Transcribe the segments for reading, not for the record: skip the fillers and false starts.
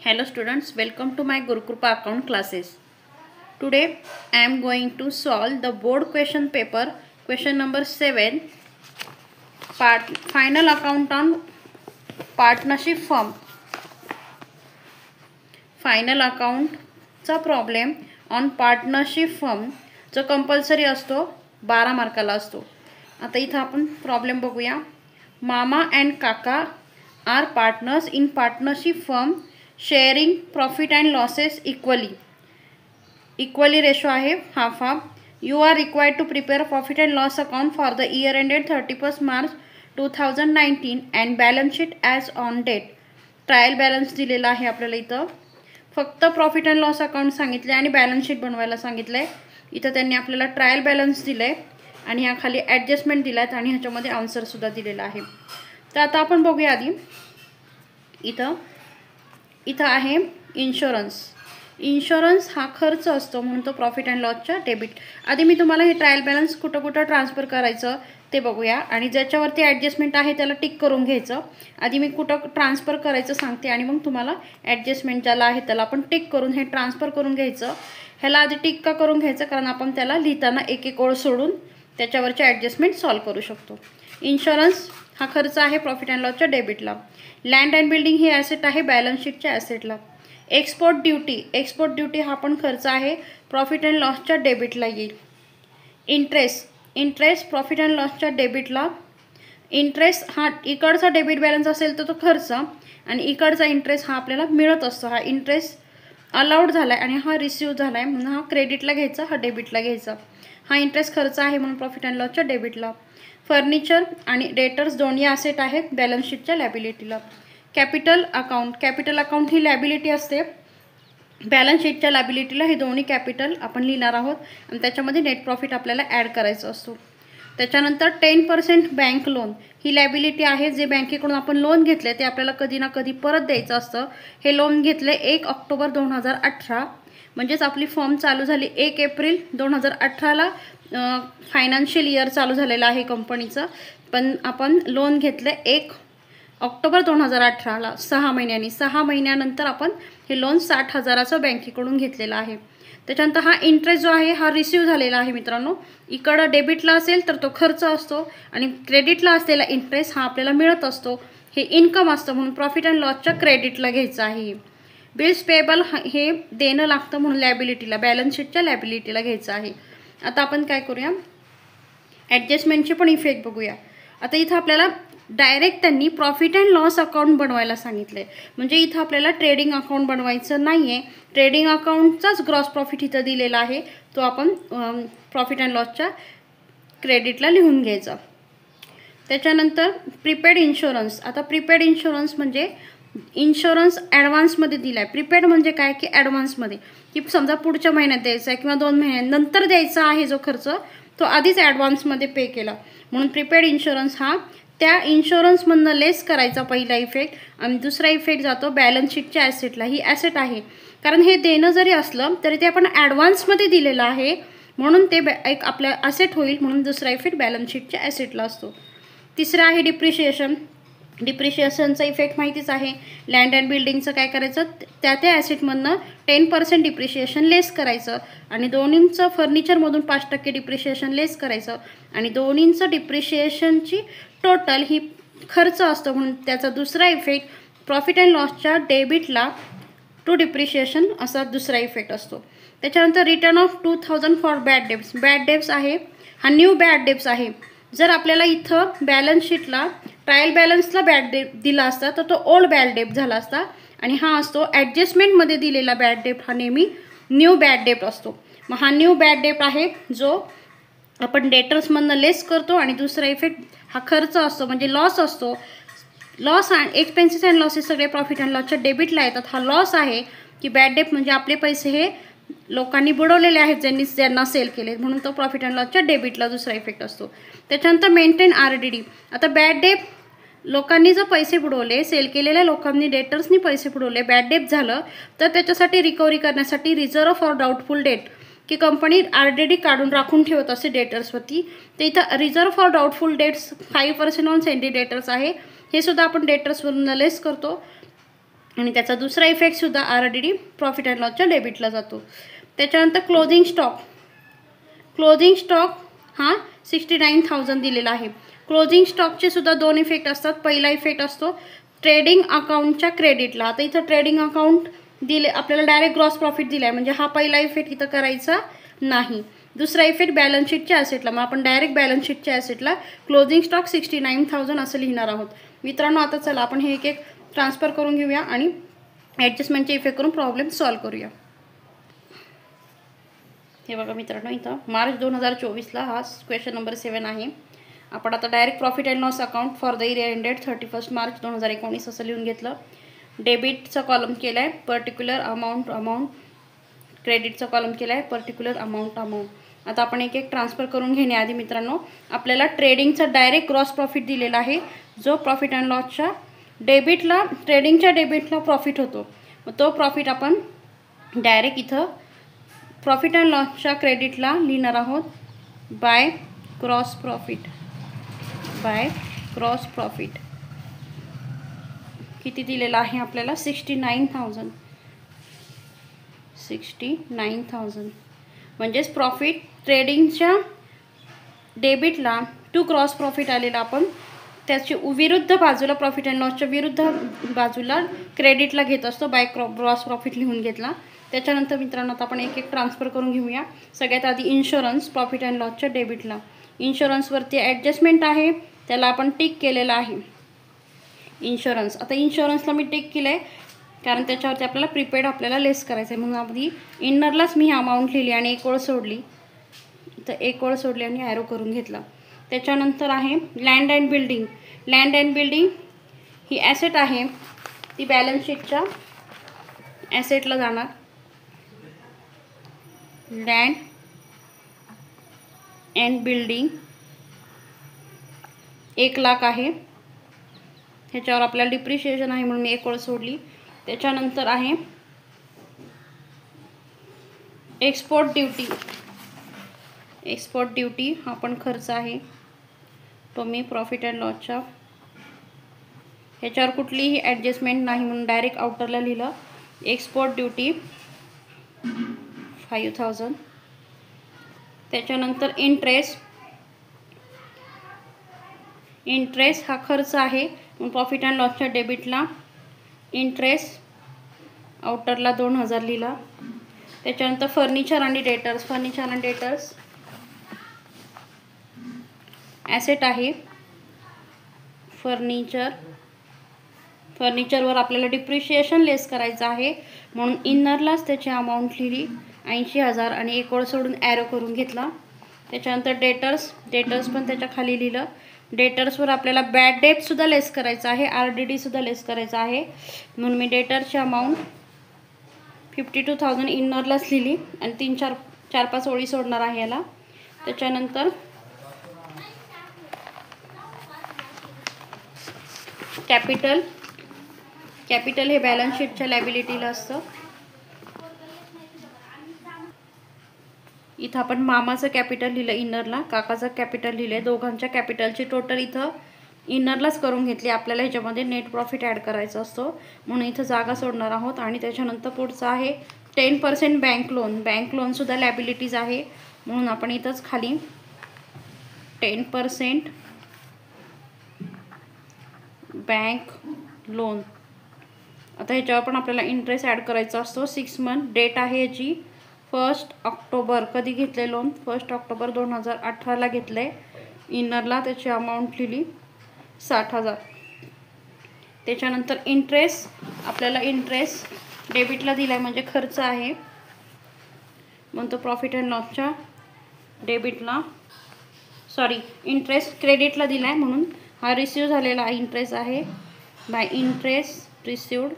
Hello students, welcome to my Guru Krupa account classes. Today I am going to solve the board question paper, question number 7, final account on partnership firm. Final account चा problem on partnership firm जो compulsory असतो 12 मार्काला असतो. आता इथं आपण problem बघूया. मामा and काका are partners in partnership firm sharing profit and losses equally ratio आहे half. You are required to prepare profit and loss account for the year ended 31st March 2019 and balance sheet as on date. Trial balance दिलेला आहे आपल्याला. इथं फक्त profit and loss account सांगितले आणि balance sheet बनवायला सांगितलंय. इथं त्यांनी आपल्याला ट्रायल बॅलन्स दिले आणि ह्या खाली ॲडजस्टमेंट दिलात आणि ह्याच्यामध्ये आन्सर सुद्धा दिलेला आहे. तर आता आपण बघूया आधी. इथं आहे इन्शुरन्स हा खर्च असतो म्हणून तो प्रॉफिट अँड लॉसचा डेबिट. आधी मी तुम्हाला हे ट्रायल बॅलन्स कुठं ट्रान्सफर करायचं ते बघूया आणि ज्याच्यावरती ॲडजस्टमेंट आहे त्याला टिक करून घ्यायचं. आधी मी कुठं ट्रान्सफर करायचं सांगते आणि मग तुम्हाला ॲडजस्टमेंट ज्याला आहे त्याला आपण टिक करून हे ट्रान्सफर करून घ्यायचं. ह्याला आधी टिक का करून घ्यायचं कारण आपण त्याला लिहिताना एक एक ओळ सोडून त्याच्यावरचे ॲडजस्टमेंट सॉल्व करू शकतो. इन्शुरन्स हा खर्च आहे प्रॉफिट अँड लॉसच्या डेबिटला. लँड अँड बिल्डिंग ही ॲसेट आहे बॅलन्स शीटच्या ॲसेटला. एक्सपोर्ट ड्यूटी हा पण खर्च आहे प्रॉफिट अँड लॉसच्या डेबिटला येईल. इंटरेस्ट प्रॉफिट अँड लॉसच्या डेबिटला. इंटरेस्ट हा इकडचा डेबिट बॅलन्स असेल तर तो खर्च आणि इकडचा इंटरेस्ट हा आपल्याला मिळत असतो. हा इंटरेस्ट अलाउड झाला आहे आणि हा रिसिव्ह झाला आहे म्हणून हा क्रेडिटला घ्यायचा, हा डेबिटला घ्यायचा. हा इंटरेस्ट खर्च आहे म्हणून प्रॉफिट अँड लॉसच्या डेबिटला. फर्निचर आणि डेटर्स दोन्ही ॲसेट आहेत बॅलन्स शीटच्या लॅबिलिटीला. कॅपिटल अकाउंट ही लॅबिलिटी असते बॅलन्स शीटच्या लॅबिलिटीला. हे दोन्ही कॅपिटल आपण लिहिणार आहोत आणि त्याच्यामध्ये नेट प्रॉफिट आपल्याला ॲड करायचं असतो. त्याच्यानंतर 10% बँक लोन ही लॅबिलिटी आहे. जे बँकेकडून आपण लोन घेतले ते आपल्याला कधी ना कधी परत द्यायचं असतं. हे लोन घेतले 1 ऑक्टोबर 2018 म्हणजेच आपली फर्म चालू झाली 1 एप्रिल 2018ला. फायनान्शियल इयर चालू झालेलं आहे कंपनीचं, पण आपण लोन घेतले 1 ऑक्टोबर 2018ला 6 महिन्यांनी. 6 महिन्यानंतर आपण हे लोन 60,000चं बँकेकडून घेतलेलं आहे. त्याच्यानंतर हा इंटरेस्ट जो आहे हा रिसिव्ह झालेला आहे मित्रांनो. इकडं डेबिटला असेल तर तो खर्च असतो आणि क्रेडिटला असलेला इंटरेस्ट हा आपल्याला मिळत असतो. हे इन्कम असतं म्हणून प्रॉफिट अँड लॉसच्या क्रेडिटला घ्यायचं आहे. बिल्स पेएबल हे देणं लागतं म्हणून लॅबिलिटीला बॅलन्स शीटच्या लॅबिलिटीला घ्यायचं आहे. आता आपण काय करूया, ॲडजस्टमेंटचे पण इफेक्ट बघूया. आता इथं आपल्याला डायरेक्ट त्यांनी प्रॉफिट अँड लॉस अकाउंट बनवायला सांगितलं आहे. म्हणजे इथं आपल्याला ट्रेडिंग अकाउंट बनवायचं नाही आहे. ट्रेडिंग अकाउंटचाच ग्रॉस प्रॉफिट इथं दिलेला आहे, तो आपण प्रॉफिट अँड लॉसच्या क्रेडिटला लिहून घ्यायचा. त्याच्यानंतर प्रीपेड इन्शुरन्स. आता प्रीपेड इन्शुरन्स म्हणजे इन्शुरन्स ॲडव्हान्समध्ये दिला आहे. प्रीपेड म्हणजे काय की ॲडव्हान्समध्ये, की समजा पुढच्या महिन्यात द्यायचा आहे किंवा 2 महिन्यानंतर द्यायचा आहे जो खर्च तो आधीच ॲडव्हान्समध्ये पे केला म्हणून प्रीपेड इन्शुरन्स हा त्या इन्शुरन्समधनं लेस करायचा पहिला इफेक्ट. आणि दुसरा इफेक्ट जातो बॅलन्स शीटच्या ॲसेटला. ही ॲसेट आहे कारण हे देणं जरी असलं तरी ते आपण ॲडव्हान्समध्ये दिलेलं आहे म्हणून ते एक आपल्या ॲसेट होईल म्हणून दुसरा इफेक्ट बॅलन्स शीटच्या ॲसेटला असतो. तिसरा आहे डिप्रिशिएशनचा इफेक्ट माहितीच आहे. लँड अँड बिल्डिंगचं काय करायचं, त्या ॲसेटमधनं 10% डिप्रिशिएशन लेस करायचं आणि दोन्हींचं फर्निचरमधून 5% डिप्रिशिएशन लेस करायचं आणि दोन्हींचं डिप्रिशिएशनची टोटल ही खर्च असतो म्हणून त्याचा दुसरा इफेक्ट प्रॉफिट अँड लॉसच्या डेबिटला टू डिप्रिशिएशन असा दुसरा इफेक्ट असतो. त्याच्यानंतर return of 2000 for bad debts आहे. हा न्यू बॅड डेब्स आहे. जर आपल्याला इथं बॅलन्स शीटला ट्रायल बॅलन्सला बॅड डेप दिला असता तर तो ओल्ड बॅड डेप झाला असता आणि हा असतो ॲडजस्टमेंटमध्ये दिलेला बॅड डेप हा नेहमी न्यू बॅड डेप असतो. मग हा न्यू बॅड डेप आहे जो आपण डेटर्समधनं लेस करतो आणि दुसरा इफेक्ट हा खर्च असतो म्हणजे लॉस असतो. Loss and expenses and losses सगळे प्रॉफिट अँड लॉसच्या डेबिटला येतात. हा लॉस आहे की बॅड डेप म्हणजे आपले पैसे हे लोकांनी बुडवलेले आहेत ज्यांना सेल केले म्हणून तो प्रॉफिट अँड लॉसच्या डेबिटला दुसरा इफेक्ट असतो. त्याच्यानंतर मेंटेन RDD. आता बॅड डेप लोकांनी जर पैसे बुडवले, सेल केलेल्या लोकांनी डेटर्सनी पैसे बुडवले, बॅड डेप झालं तर त्याच्यासाठी रिकव्हरी करण्यासाठी रिझर्व्ह फॉर डाऊटफुल डेट की कंपनी RDD काढून राखून ठेवत असते डेटर्सवरती. ते इथं reserve for doubtful debts 5% on sundry debtors आहे. हे सुद्धा आपण डेटर्सवरून लेस करतो. आणि त्याचा दुसरा इफेक्टसुद्धा RDD प्रॉफिट अँड लॉसच्या डेबिटला जातो. त्याच्यानंतर क्लोजिंग स्टॉक हा 69,000 दिलेला आहे. क्लोजिंग स्टॉकचे सुद्धा दोन इफेक्ट असतात. पहिला इफेक्ट असतो ट्रेडिंग अकाउंटच्या क्रेडिटला. आता इथं ट्रेडिंग अकाउंट दिले आपल्याला डायरेक्ट ग्रॉस प्रॉफिट दिला आहे, म्हणजे हा पहिला इफेक्ट इथं करायचा नाही. दुसरा इफेक्ट बॅलन्स शीटच्या ॲसेटला. मग आपण डायरेक्ट बॅलन्स शीटच्या ॲसेटला क्लोजिंग स्टॉक 69,000 असं लिहिणार आहोत. मित्रांनो, आता चला आपण हे एक एक ट्रान्सफर करून घेऊया आणि ॲडजस्टमेंटचे इफेक्ट करून प्रॉब्लेम सॉल्व्ह करूया. हे बघा मित्रांनो, इथं मार्च 2024ला हा क्वेश्चन नंबर 7 आहे. आपण आता direct profit and loss account for the year ended 31 March 2019 असं लिहून घेतलं. डेबिटचा कॉलम केला आहे, पर्टिक्युलर अमाऊंट. क्रेडिटचा कॉलम केला आहे, पर्टिक्युलर अमाऊंट. आता आपण एक एक ट्रान्सफर करून घेण्याआधी मित्रांनो, आपल्याला ट्रेडिंगचा डायरेक्ट ग्रॉस प्रॉफिट दिलेला आहे, जो प्रॉफिट अँड लॉसच्या डेबिटला ट्रेडिंगच्या डेबिटला प्रॉफिट होतो. मग तो प्रॉफिट आपण डायरेक्ट इथं प्रॉफिट अँड लॉसच्या क्रेडिटला लिहिणार आहोत बाय क्रॉस प्रॉफिट. किती दिलेला आहे आपल्याला? 69,000. म्हणजेच प्रॉफिट ट्रेडिंगच्या डेबिटला टू क्रॉस प्रॉफिट आलेला आपण त्याची विरुद्ध बाजूला प्रॉफिट अँड लॉसच्या विरुद्ध बाजूला क्रेडिटला घेत असतो, बाय क्रॉस प्रॉफिट लिहून घेतला. त्याच्यानंतर मित्रांनो आता आपण एक एक ट्रान्सफर करून घेऊया. सगळ्यात आधी इन्शुरन्स प्रॉफिट अँड लॉसच्या डेबिटला. इन्शुरन्सवरती ॲडजस्टमेंट आहे, त्याला आपण टिक केलेला आहे इन्शुरन्स. आता इन्शुरन्सला मी टिक केलं आहे कारण त्याच्यावरती आपल्याला प्रीपेड आपल्याला लेस करायचं आहे, म्हणून आधी इनरलाच मी ही अमाऊंट लिहिली आणि एक ओळ सोडली. तर एक ओळ सोडली आणि ॲरो करून घेतला. त्याच्यानंतर आहे land and building. Land and building ही ॲसेट आहे, ती बॅलन्स शीटच्या ॲसेटला जाणार. लँड अँड बिल्डिंग 1,00,000 आहे. ह्याच्यावर आपल्याला डिप्रिशिएशन आहे म्हणून मी एक ओळ सोडली. त्याच्यानंतर आहे एक्सपोर्ट ड्युटी हा पण खर्च आहे, तो मी प्रॉफिट अँड लॉसच्या ह्याच्यावर कुठलीही ॲडजस्टमेंट नाही म्हणून डायरेक्ट आउटरला लिहिलं. Export duty 5,000. त्याच्यानंतर इंटरेस्ट हा खर्च आहे म्हणून प्रॉफिट अँड लॉसच्या डेबिटला इंटरेस्ट आउटरला 2,000 लिहिला. त्याच्यानंतर फर्निचर आणि डेटर्स ॲसेट आहे. फर्निचरवर आपल्याला डिप्रिशिएशन लेस करायचं आहे म्हणून इनरलाच त्याची अमाऊंट लिहिली 80,000 आणि एक ओळ सोडून ॲरो करून घेतला. त्याच्यानंतर डेटर्स पण त्याच्या खाली लिहिलं. डेटर्सवर आपल्याला बॅड डेटसुद्धा लेस करायचं आहे, RDDसुद्धा लेस करायचं आहे म्हणून मी डेटर्सची अमाऊंट 52,000 इनरलाच लिहिली आणि 4-5 ओळी सोडणार आहे याला. त्याच्यानंतर कॅपिटल हे बॅलन्स शीटच्या लायबिलिटीला असतं. इथं आपण मामाचं कॅपिटल लिहिलं इनरला, काकाचं कॅपिटल लिहिलं. दोघांच्या कॅपिटलची टोटल इथं इनरलाच करून घेतली. आपल्याला ह्याच्यामध्ये नेट प्रॉफिट ॲड करायचा असतो म्हणून इथं जागा सोडणार आहोत. आणि त्याच्यानंतर पुढचं आहे 10% बँक लोनसुद्धा लायबिलिटीज आहे म्हणून आपण इथंच खाली 10% बँक लोन. आता ह्याच्यावर पण आपल्याला इंटरेस्ट ॲड करायचा असतो. 6 मंथ. डेट आहे याची 1 ऑक्टोबर. कधी घेतले लोन? 1 ऑक्टोबर 2018ला घेतलं आहे. इनरला त्याची अमाऊंट लिहिली 60,000. त्याच्यानंतर आपल्याला इंटरेस्ट डेबिटला दिला आहे म्हणजे खर्च आहे म्हणून तो प्रॉफिट अँड लॉसच्या डेबिटला इंटरेस्ट क्रेडिटला दिला आहे म्हणून हा रिसिव्ह झालेला इंटरेस्ट आहे. बाय इंटरेस्ट रिसिव्ड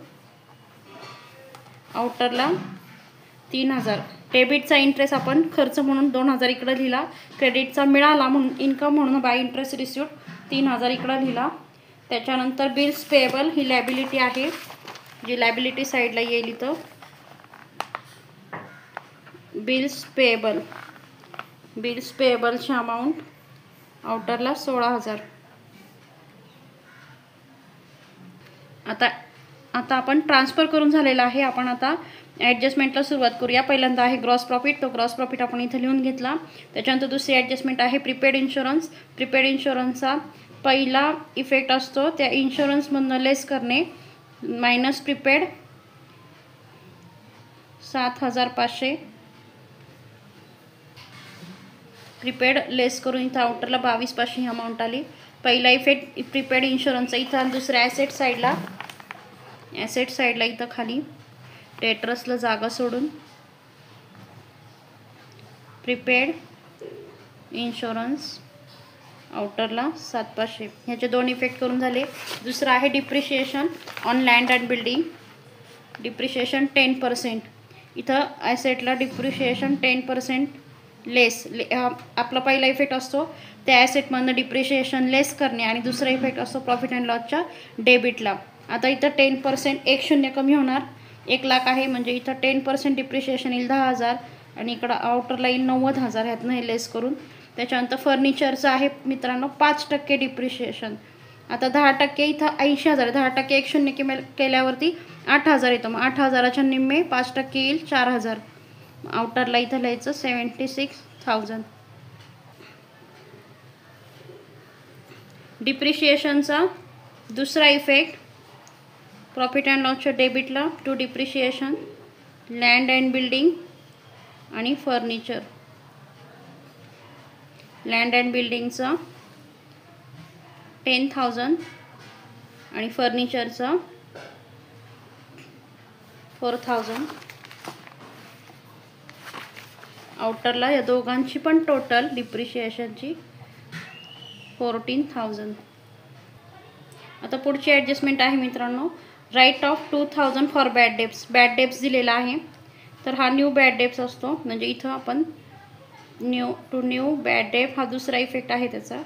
आउटरला 3,000. डेबिटचा इंटरेस्ट आपण खर्च म्हणून 2,000 इकडं लिहिला. क्रेडिटचा मिळाला म्हणून इन्कम म्हणून बाय इंटरेस्ट रिसिव्ड 3,000 इकडं लिहिला. त्याच्यानंतर बिल्स पेएबल ही लायबिलिटी आहे, जी लायबिलिटी साईडला येईल इथं. बिल्स पेएबलची अमाऊंट आउटरला 16,000. आता आता आपण ट्रान्सफर करून झालेला आहे. आपण आता ॲडजस्टमेंटला सुरुवात करूया. पहिल्यांदा आहे ग्रॉस प्रॉफिट. तो ग्रॉस प्रॉफिट आपण इथे लिहून घेतला. त्याच्यानंतर दुसरी ॲडजस्टमेंट आहे प्रीपेड इन्शुरन्स. प्रीपेड इन्शुरन्सचा पहिला इफेक्ट असतो त्या इन्शुरन्समधनं लेस करणे, मायनस प्रीपेड 7,500. प्रीपेड लेस करून इथं आउटरला 22,500 ही अमाऊंट आली. पहिला इफेक्ट प्रीपेड इन्शुरन्सचा इथं. दुसऱ्या ॲसेट साईडला इथं खाली डेटर्सला जागा सोडून प्रीपेड इन्शुरन्स आउटरला 7,500. ह्याचे 2 इफेक्ट करून झाले. दुसरा आहे depreciation on land and building. Depreciation 10%. इथं ॲसेटला डिप्रिशिएशन 10% लेस. आपला पहिला इफेक्ट असतो त्या ॲसेटमधनं डिप्रिशिएशन लेस करणे आणि दुसरा इफेक्ट असतो प्रॉफिट अँड लॉसच्या डेबिटला. आता इथं 10% 1,000 कमी होणार. 1,00,000 आहे म्हणजे इथं 10% डिप्रिशिएशन येईल 10,000 आणि इकडं आउटरला येईल 90,000 ह्यातनं हे लेस करून. त्याच्यानंतर फर्निचरचं आहे मित्रांनो 5% डिप्रिशिएशन. आता 10% इथं 80,000. 10% 1,000 केल्यावरती 8,000 येतं. मग 8,000च्या निम्मे 5% येईल 4,000. आउटरला इथं लिहायचं 76,000. डिप्रिशिएशनचा दुसरा इफेक्ट प्रॉफिट अँड लॉसच्या डेबिटला to depreciation land and building आणि फर्निचर. लँड अँड बिल्डिंगचं 10,000 आणि फर्निचरचं 4,000. आउटरला या दोघांची पण टोटल डिप्रिशिएशनची 14,000. आता पुढची ॲडजस्टमेंट आहे मित्रांनो write off 2,000 for bad debts. Bad debts दिलेला आहे तर हा न्यू बॅड डेब्ट्स असतो. म्हणजे इथं आपण न्यू बॅड डेब्ट हा दुसरा इफेक्ट आहे त्याचा.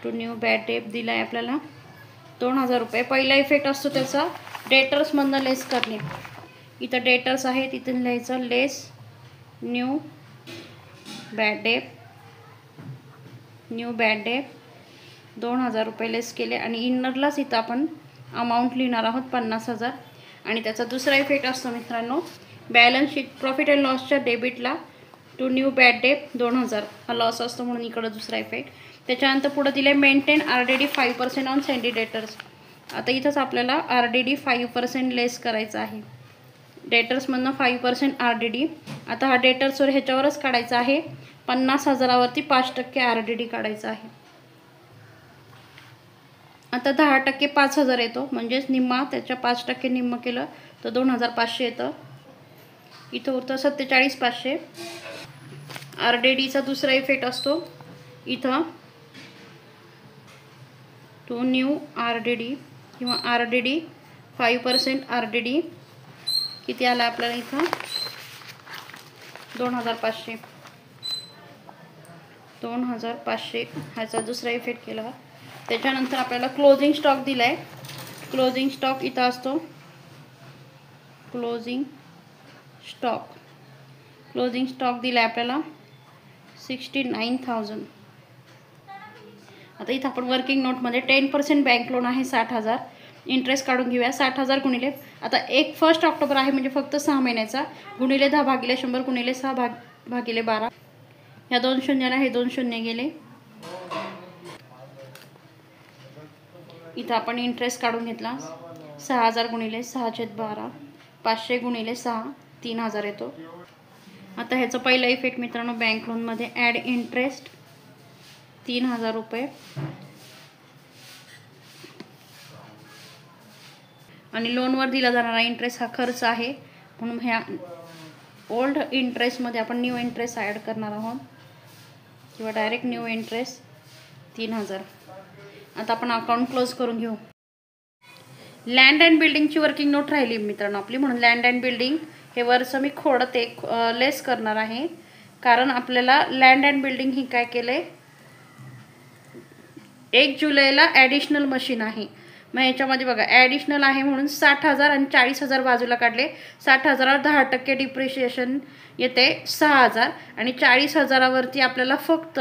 टू न्यू बॅड डेब्ट दिला आहे आपल्याला 2,000 रुपये. पहिला इफेक्ट असतो त्याचा डेटर्समधनं लेस करणे. इथं डेटर्स आहे तिथून लिहायचं लेस न्यू बॅड डेब्ट. न्यू बॅड डेब्ट 2,000 रुपये लेस केले आणि इनरलाच इथं आपण अमाऊंट लिहिणार आहोत 50,000. आणि त्याचा दुसरा इफेक्ट असतो मित्रांनो बॅलन्स शीट प्रॉफिट अँड लॉसच्या डेबिटला टू न्यू बॅड डेब्ट 2,000 हा लॉस असतो म्हणून इकडं दुसरा इफेक्ट. त्याच्यानंतर पुढं दिले maintain RDD 5% on sundry debtors. आता इथंच आपल्याला RDD 5% लेस करायचं आहे. डेटर्समधनं 5% RDD. आता हा डेटर्सवर ह्याच्यावरच काढायचा आहे. 50,000वरती 5% RDD काढायचा आहे. आता 10% 5,000 येतो म्हणजेच निम्मा त्याच्या 5% निम्म केलं तर 2,500 येतं. इथं होतं 47,500. RDDचा दुसरा इफेक्ट असतो इथं टू न्यू RDD किंवा RDD 5% RDD किती आला आपल्याला इथं 2,500. 2,500 ह्याचा दुसरा इफेक्ट केला. त्याच्यानंतर आपल्याला क्लोजिंग स्टॉक दिला आहे. क्लोजिंग स्टॉक इथं असतो क्लोजिंग स्टॉक दिला आहे आपल्याला 69,000. आता इथं आपण वर्किंग नोटमध्ये 10% बँक लोन आहे 60,000. इंटरेस्ट काढून घेऊया. 60,000 गुणिले आता 1 ऑक्टोबर आहे म्हणजे फक्त 6 महिन्याचा गुणिले 10 भागिले 100 गुणिले 6 भागिले 12. ह्या 2 शून्याला हे 2 शून्य गेले. इथं आपण इंटरेस्ट काढून घेतला 6,000 गुणिले 6/12 500 गुणिले 6 3,000 येतो. आता ह्याचा पहिला इफेक्ट मित्रांनो बँक लोनमध्ये ॲड इंटरेस्ट 3,000 रुपये आणि लोनवर दिला जाणारा इंटरेस्ट हा खर्च आहे म्हणून ह्या ओल्ड इंटरेस्टमध्ये आपण न्यू इंटरेस्ट ॲड करणार आहोत किंवा डायरेक्ट न्यू इंटरेस्ट 3,000. आता आपण अकाउंट क्लोज करून घेऊ. लँड अँड बिल्डिंगची वर्किंग नोट राहिली मित्रांनो आपली म्हणून लँड अँड बिल्डिंग हे वरचं मी खोडते लेस करणार आहे कारण आपल्याला लँड अँड बिल्डिंग ही काय केले 1 जुलैला ॲडिशनल मशीन आहे. मग ह्याच्यामध्ये बघा ॲडिशनल आहे म्हणून 60,000 आणि 40,000 बाजूला काढले. 60,000वर 10% डिप्रिशिएशन येते 6,000 आणि 40,000वरती आपल्याला फक्त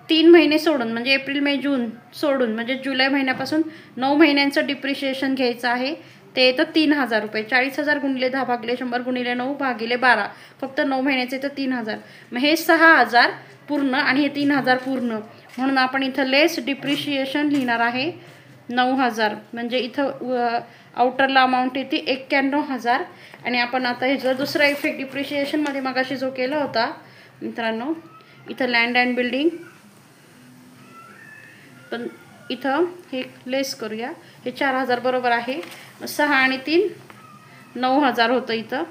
3 महिने सोडून म्हणजे एप्रिल मे जून सोडून म्हणजे जुलै महिन्यापासून 9 महिन्यांचं डिप्रिशिएशन घ्यायचं आहे ते येतं 3,000 रुपये. 40,000 गुणिले 10 भागिले 100 गुणिले 9 भागिले 12, फक्त 9 महिन्याचे तर 3,000. मग हे 6,000 पूर्ण आणि हे 3,000 पूर्ण, म्हणून आपण इथं लेस डिप्रिशिएशन लिहिणार आहे 9,000. म्हणजे इथं आउटरला अमाऊंट येते 91,000. आणि आपण आता ह्याचा दुसरा इफेक्ट डिप्रिशिएशनमध्ये मगाशी जो केला होता मित्रांनो, इथं लँड अँड बिल्डिंग, पण इथं हे लेस करूया. हे 4,000 बरोबर आहे. 6 आणि 3 9,000 होतं इथं.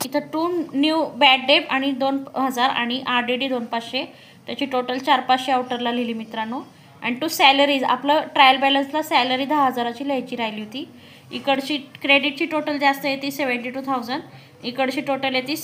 इथं 2 न्यू बॅड डेट आणि 2,000 आणि RDD 2,500, त्याची टोटल 4,500 आउटरला लिहिली मित्रांनो. आणि टू सॅलरीज, आपलं ट्रायल बॅलन्सला सॅलरी 10,000ची लिहायची राहिली होती. इकडची क्रेडिटची टोटल जास्त येते 72,000, इकडची टोटल येते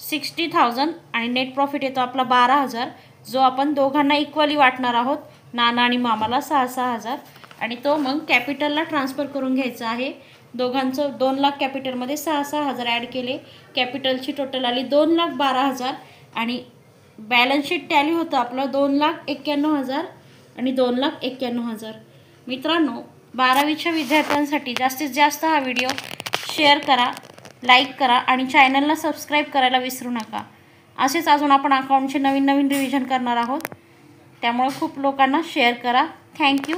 60,000 आणि नेट प्रॉफिट येतो आपला 12,000, जो आपण दोघांना इक्वली वाटणार आहोत, नाना आणि मामाला 6,000. आणि तो मग कॅपिटलला ट्रान्सफर करून घ्यायचा आहे. दोघांचं 2 लाख कॅपिटलमध्ये 6,000 ॲड केले. कॅपिटलची टोटल आली 2,12,000 आणि बॅलन्स शीट टॅली होतं आपलं 2,91,000 आणि 2,91,000. मित्रांनो, 12वीच्या विद्यार्थ्यांसाठी जास्तीत जास्त हा व्हिडिओ शेअर करा, लाईक करा आणि चॅनलला सबस्क्राईब करायला विसरू नका. असेच अजून आपण अकाउंटचे नवीन रिव्हिजन करणार आहोत, त्यामुळे खूप लोकांना शेअर करा. थँक्यू.